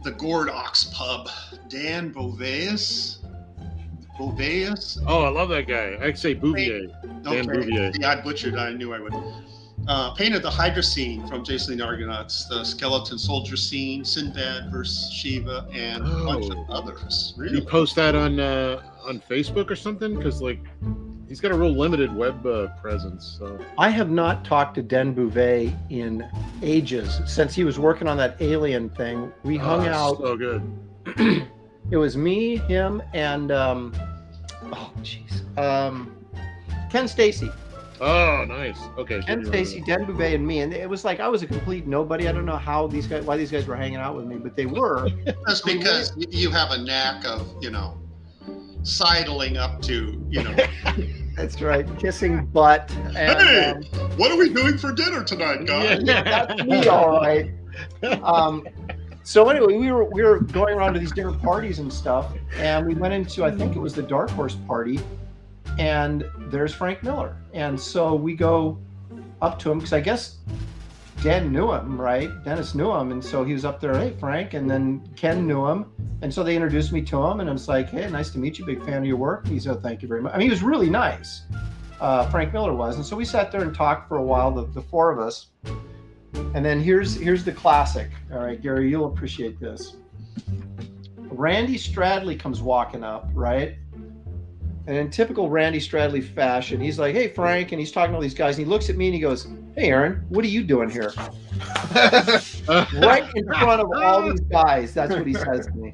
the Gourd Ox Pub. Dan Boveus. Boveus. Oh, I love that guy. I say Bouvier. Dan Okay. Bouvier. Yeah, I butchered. I knew I would. Painted the Hydra scene from Jason and the Argonauts, the Skeleton Soldier scene, Sinbad versus Shiva, and a bunch of others. Did Really? you post that on Facebook or something? Because like he's got a real limited web presence. So. I have not talked to Den Bouvet in ages since he was working on that Alien thing. We hung out. So good. It was me, him, and Ken Stacy. Oh, nice. Okay. Ken Stacy, Den Bouvet, and me, and it was like I was a complete nobody. I don't know why these guys were hanging out with me, but they were. That's because you have a knack of, sidling up to, That's right, kissing butt. And, hey, what are we doing for dinner tonight, guys? Yeah, that's me, all right. So anyway, we were going around to these different parties and stuff, and we went into, I think it was the Dark Horse party, and there's Frank Miller. And so we go up to him, because I guess Dan knew him, right? Dennis knew him, and so he was up there, hey, Frank, and then Ken knew him, and so they introduced me to him, and I was like, hey, nice to meet you, big fan of your work. He said, thank you very much. I mean, he was really nice, Frank Miller was, and so we sat there and talked for a while, the four of us. And then here's the classic. All right, Gary, you'll appreciate this. Randy Stradley comes walking up, right? And in typical Randy Stradley fashion, he's like, hey, Frank, and he's talking to all these guys, and he looks at me and he goes, hey, Aaron, what are you doing here? Right in front of all these guys. That's what he says to me.